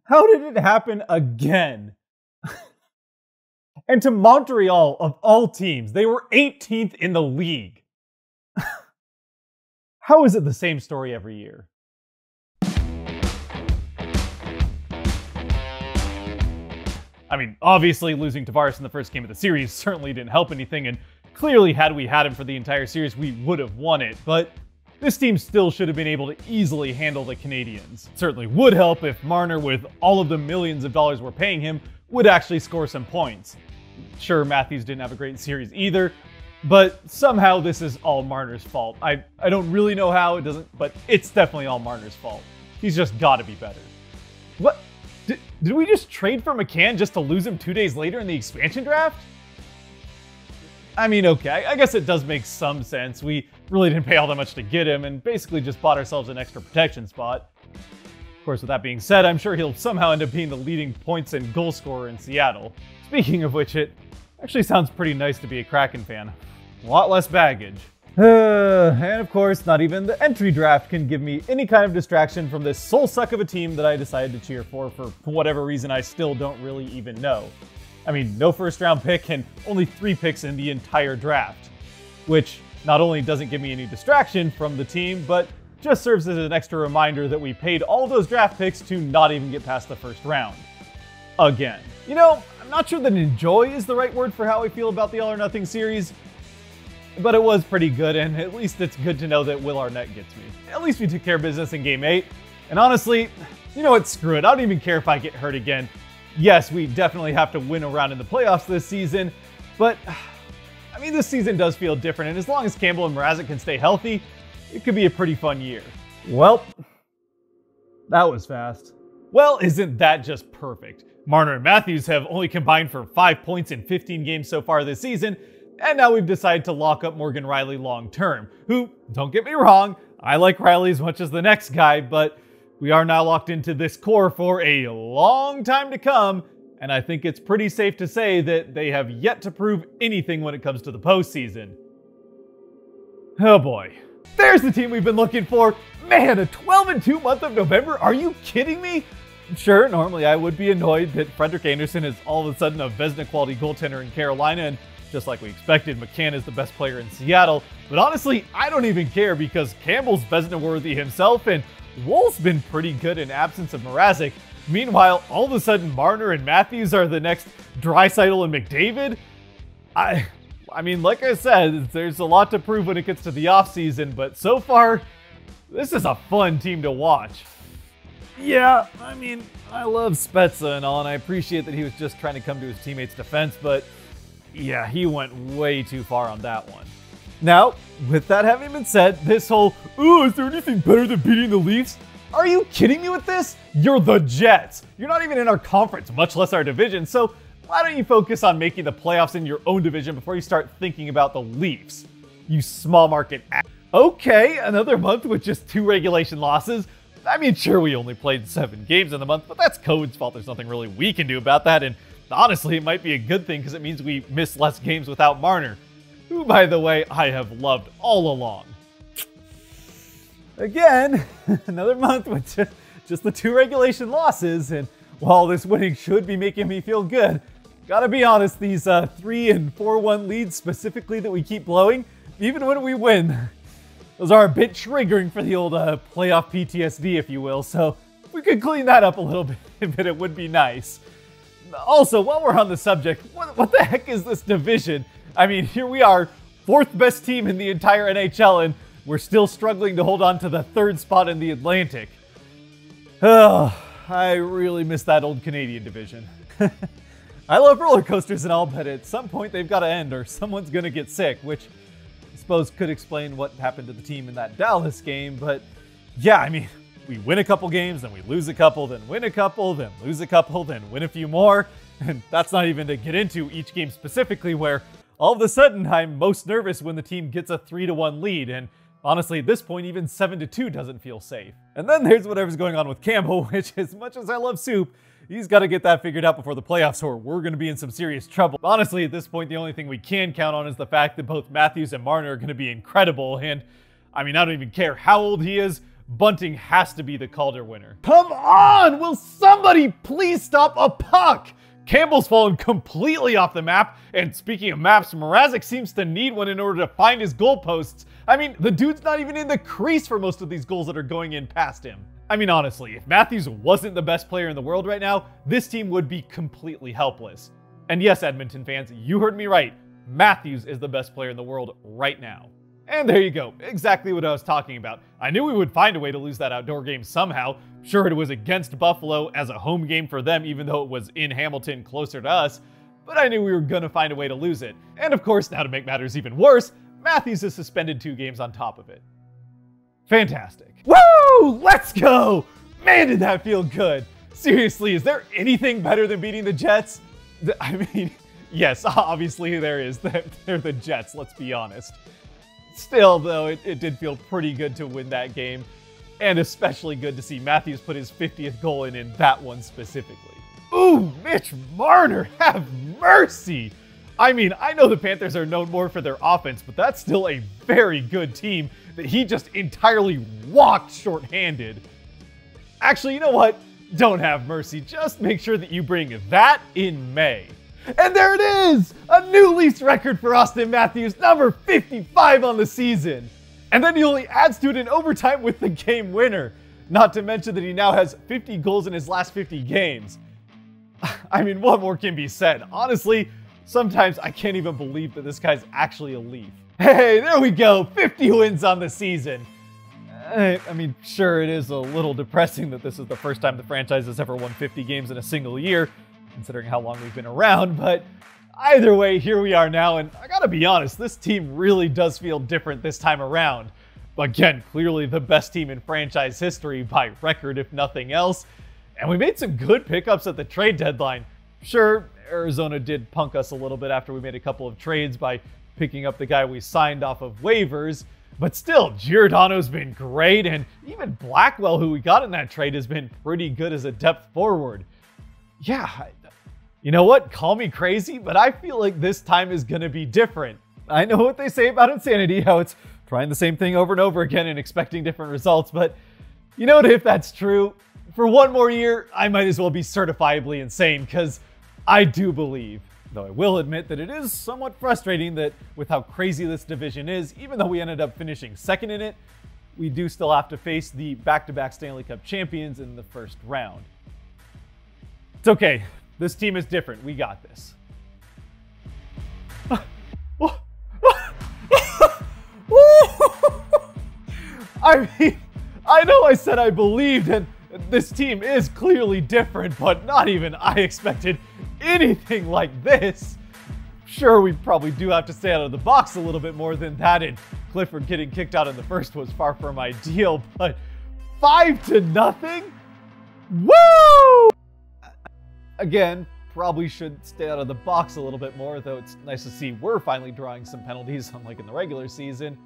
How did it happen again? And to Montreal, of all teams, they were 18th in the league. How is it the same story every year? I mean, obviously losing Tavares in the first game of the series certainly didn't help anything, and clearly had we had him for the entire series, we would have won it, but this team still should have been able to easily handle the Canadiens. It certainly would help if Marner, with all of the millions of dollars we're paying him, would actually score some points. Sure, Matthews didn't have a great series either, but somehow this is all Marner's fault. I don't really know how, it doesn't, but it's definitely all Marner's fault. He's just got to be better. What? Did we just trade for McCann just to lose him 2 days later in the expansion draft? I mean, okay, I guess it does make some sense. We really didn't pay all that much to get him and basically just bought ourselves an extra protection spot. Of course, with that being said, I'm sure he'll somehow end up being the leading points and goal scorer in Seattle. Speaking of which, it actually sounds pretty nice to be a Kraken fan. A lot less baggage. And of course, not even the entry draft can give me any kind of distraction from this soul suck of a team that I decided to cheer for whatever reason I still don't really even know. I mean, no first round pick and only 3 picks in the entire draft, which not only doesn't give me any distraction from the team, but just serves as an extra reminder that we paid all those draft picks to not even get past the first round. Again. You know, I'm not sure that enjoy is the right word for how I feel about the All or Nothing series, but it was pretty good, and at least it's good to know that Will Arnett gets me. At least we took care of business in Game 8, and honestly, you know what, screw it, I don't even care if I get hurt again. Yes, we definitely have to win a round in the playoffs this season, but, I mean, this season does feel different, and as long as Campbell and Mrazek can stay healthy, it could be a pretty fun year. Well, that was fast. Well, isn't that just perfect? Marner and Matthews have only combined for 5 points in 15 games so far this season, and now we've decided to lock up Morgan Rielly long term, who, don't get me wrong, I like Rielly as much as the next guy, but we are now locked into this core for a long time to come, and I think it's pretty safe to say that they have yet to prove anything when it comes to the postseason. Oh boy. There's the team we've been looking for. Man, a 12-2 month of November? Are you kidding me? Sure, normally I would be annoyed that Frederik Andersen is all of a sudden a Vezina quality goaltender in Carolina, and just like we expected, McCann is the best player in Seattle. But honestly, I don't even care because Campbell's Vezina worthy himself, and Wool's been pretty good in absence of Mrazek. Meanwhile, all of a sudden Marner and Matthews are the next Draisaitl and McDavid? I mean, like I said, there's a lot to prove when it gets to the offseason, but so far, this is a fun team to watch. Yeah, I mean, I love Spezza and all, and I appreciate that he was just trying to come to his teammates' defense, but yeah, he went way too far on that one. Now, with that having been said, this whole, "Oh, is there anything better than beating the Leafs?" Are you kidding me with this? You're the Jets. You're not even in our conference, much less our division, so why don't you focus on making the playoffs in your own division before you start thinking about the Leafs? You small market ass. Okay, another month with just 2 regulation losses. I mean, sure, we only played 7 games in the month, but that's COVID's fault. There's nothing really we can do about that, and honestly, it might be a good thing because it means we miss less games without Marner, who, by the way, I have loved all along. Again, another month with just the 2 regulation losses, and while this winning should be making me feel good, gotta be honest, these 3 and 4-1 leads specifically that we keep blowing, even when we win, those are a bit triggering for the old playoff PTSD, if you will, so if we could clean that up a little bit, it would be nice. Also, while we're on the subject, what the heck is this division? I mean, here we are, 4th best team in the entire NHL, and we're still struggling to hold on to the 3rd spot in the Atlantic. Oh, I really miss that old Canadian division. I love roller coasters and all, but at some point they've got to end or someone's going to get sick, which I suppose could explain what happened to the team in that Dallas game. But yeah, I mean, we win a couple games, then we lose a couple, then win a couple, then lose a couple, then win a few more. And that's not even to get into each game specifically, where all of a sudden I'm most nervous when the team gets a 3-1 lead. And honestly, at this point, even 7-2 doesn't feel safe. And then there's whatever's going on with Campbell, which, as much as I love Soup, he's got to get that figured out before the playoffs, or we're going to be in some serious trouble. Honestly, at this point, the only thing we can count on is the fact that both Matthews and Marner are going to be incredible. And I mean, I don't even care how old he is. bunting has to be the Calder winner. Come on! Will somebody please stop a puck? Campbell's fallen completely off the map, and speaking of maps, Mrazek seems to need one in order to find his goalposts. I mean, the dude's not even in the crease for most of these goals that are going in past him. I mean, honestly, if Matthews wasn't the best player in the world right now, this team would be completely helpless. And yes, Edmonton fans, you heard me right. Matthews is the best player in the world right now. And there you go, exactly what I was talking about. I knew we would find a way to lose that outdoor game somehow. Sure, it was against Buffalo as a home game for them, even though it was in Hamilton closer to us, but I knew we were gonna find a way to lose it. And of course, now to make matters even worse, Matthews is suspended 2 games on top of it. Fantastic. Woo! Let's go! Man, did that feel good. Seriously, is there anything better than beating the Jets? I mean, yes, obviously there is. They're the Jets, let's be honest. Still, though, it did feel pretty good to win that game, and especially good to see Matthews put his 50th goal in that one specifically. Ooh, Mitch Marner, have mercy! I mean, I know the Panthers are known more for their offense, but that's still a very good team that he just entirely walked shorthanded. Actually, you know what? Don't have mercy. Just make sure that you bring that in May. And there it is! A new Leafs record for Austin Matthews, number 55 on the season. And then he only adds to it in overtime with the game winner. Not to mention that he now has 50 goals in his last 50 games. I mean, what more can be said? Honestly, sometimes I can't even believe that this guy's actually a Leaf. Hey, there we go, 50 wins on the season. I mean, sure, it is a little depressing that this is the first time the franchise has ever won 50 games in a single year, considering how long we've been around, but either way, here we are now, and I gotta be honest, this team really does feel different this time around. Again, clearly the best team in franchise history by record, if nothing else, and we made some good pickups at the trade deadline. Sure, Arizona did punk us a little bit after we made a couple of trades by picking up the guy we signed off of waivers, but still, Giordano's been great, and even Blackwell, who we got in that trade, has been pretty good as a depth forward. Yeah, you know what? Call me crazy, but I feel like this time is going to be different. I know what they say about insanity, how it's trying the same thing over and over again and expecting different results, but you know what? If that's true, for one more year, I might as well be certifiably insane, because I do believe, though I will admit that it is somewhat frustrating that with how crazy this division is, even though we ended up finishing second in it, we do still have to face the back-to-back Stanley Cup champions in the first round. It's okay. This team is different. We got this. I mean, I know I said I believed, and this team is clearly different, but not even I expected anything like this. Sure, we probably do have to stay out of the box a little bit more than that, and Clifford getting kicked out in the first was far from ideal, but 5-0? Woo! Again, probably should stay out of the box a little bit more, though it's nice to see we're finally drawing some penalties, unlike in the regular season.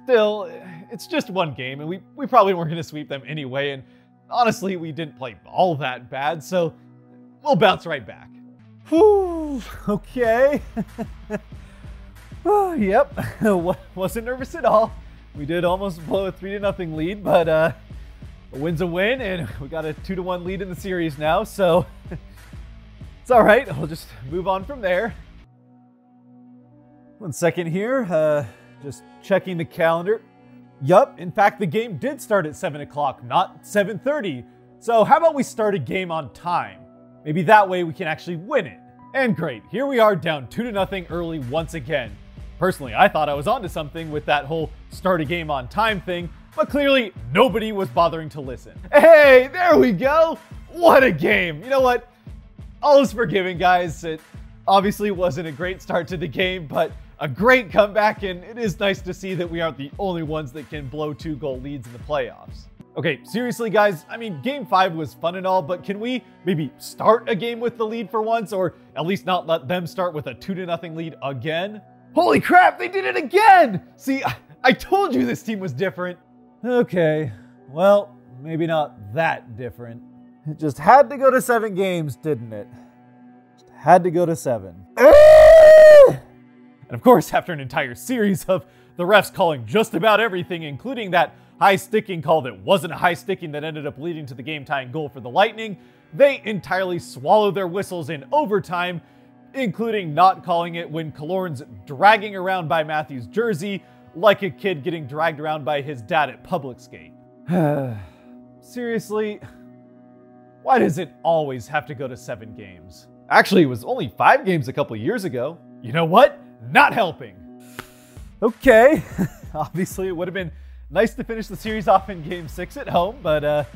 Still, it's just one game, and we probably weren't going to sweep them anyway, and honestly, we didn't play all that bad, so we'll bounce right back. Whew, okay. Oh, yep, wasn't nervous at all. We did almost blow a 3-0 lead, but a win's a win, and we got a 2-1 lead in the series now, so it's all right. We'll just move on from there. 1 second here, just checking the calendar. Yup, in fact, the game did start at 7 o'clock, not 7:30. So how about we start a game on time? Maybe that way we can actually win it. And great, here we are down 2-0 early once again. Personally, I thought I was onto something with that whole start a game on time thing, but clearly nobody was bothering to listen. Hey, there we go! What a game! You know what? All is forgiven, guys. It obviously wasn't a great start to the game, but a great comeback, and it is nice to see that we aren't the only ones that can blow 2-goal leads in the playoffs. Okay, seriously, guys, I mean, Game 5 was fun and all, but can we maybe start a game with the lead for once, or at least not let them start with a 2-0 lead again? Holy crap, they did it again! See, I told you this team was different. Okay, well, maybe not that different. It just had to go to 7 games, didn't it? Just had to go to 7. And of course, after an entire series of the refs calling just about everything, including that high sticking call that wasn't a high sticking that ended up leading to the game-tying goal for the Lightning, they entirely swallowed their whistles in overtime, including not calling it when Killorn's dragging around by Matthews' jersey like a kid getting dragged around by his dad at public skate. Seriously, why does it always have to go to 7 games? Actually, it was only 5 games a couple years ago. You know what? Not helping. Okay, obviously it would have been nice to finish the series off in Game 6 at home, but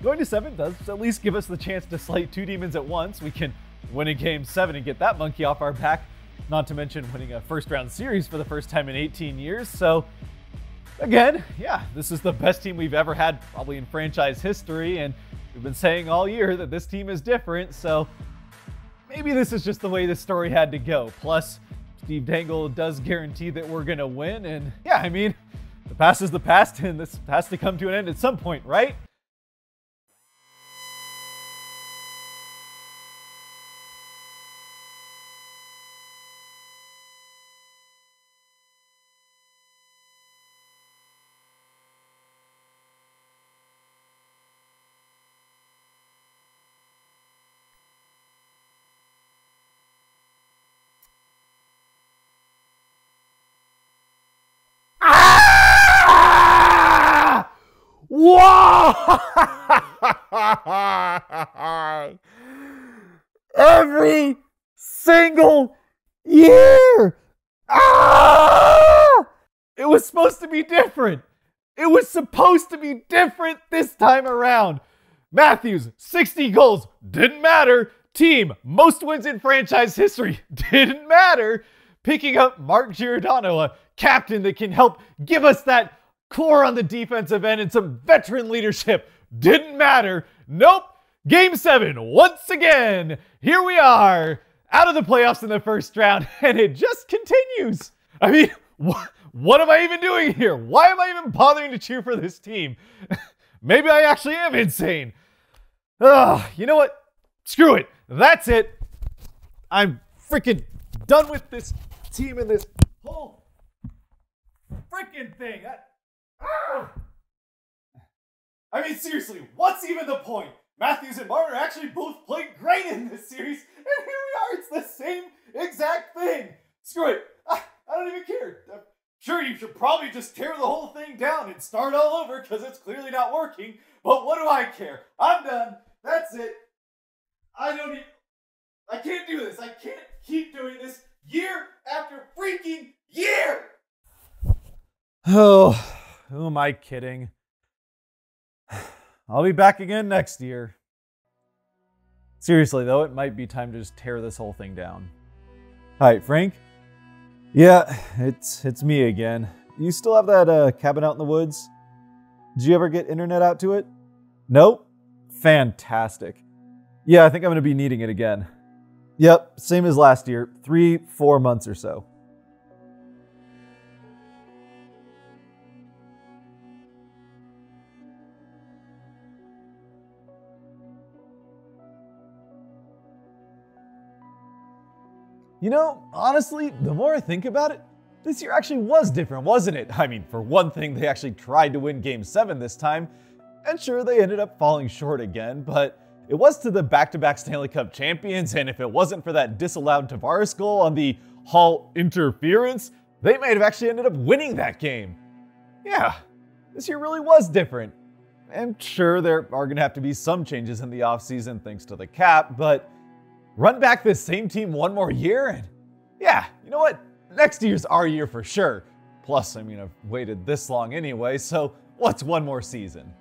going to 7 does at least give us the chance to slay 2 demons at once. We can win a Game 7 and get that monkey off our back, not to mention winning a first-round series for the first time in 18 years. So, again, yeah, this is the best team we've ever had probably in franchise history, and we've been saying all year that this team is different, so maybe this is just the way this story had to go. Plus, Steve Dangle does guarantee that we're going to win, and yeah, I mean, the past is the past, and this has to come to an end at some point, right? Why? Every single year! It was supposed to be different. It was supposed to be different this time around. Matthews, 60 goals, didn't matter. Team, most wins in franchise history, didn't matter. Picking up Mark Giordano, a captain that can help give us that core on the defensive end and some veteran leadership, didn't matter. Nope. Game 7, once again, here we are, out of the playoffs in the first round, and it just continues. I mean, what am I even doing here? Why am I even bothering to cheer for this team? Maybe I actually am insane. You know what? Screw it. That's it. I'm freaking done with this team and this whole freaking thing. I mean, seriously, what's even the point? Matthews and Martin actually both played great in this series, and here we are, it's the same exact thing. Screw it, I don't even care. Sure, you should probably just tear the whole thing down and start all over, because it's clearly not working, but what do I care? I'm done, that's it. I can't do this, I can't keep doing this year after freaking year! Oh, who am I kidding? I'll be back again next year. Seriously though, it might be time to just tear this whole thing down. Hi, Frank? Yeah, it's me again. You still have that cabin out in the woods? Did you ever get internet out to it? Nope? Fantastic. Yeah, I think I'm going to be needing it again. Yep, same as last year. 3-4 months or so. You know, honestly, the more I think about it, this year actually was different, wasn't it? I mean, for one thing, they actually tried to win Game 7 this time, and sure, they ended up falling short again, but it was to the back-to-back Stanley Cup champions, and if it wasn't for that disallowed Tavares goal on the Hall interference, they might have actually ended up winning that game. Yeah, this year really was different. And sure, there are going to have to be some changes in the offseason thanks to the cap, but run back this same team one more year and yeah, you know what? Next year's our year for sure. Plus, I mean, I've waited this long anyway, so what's one more season?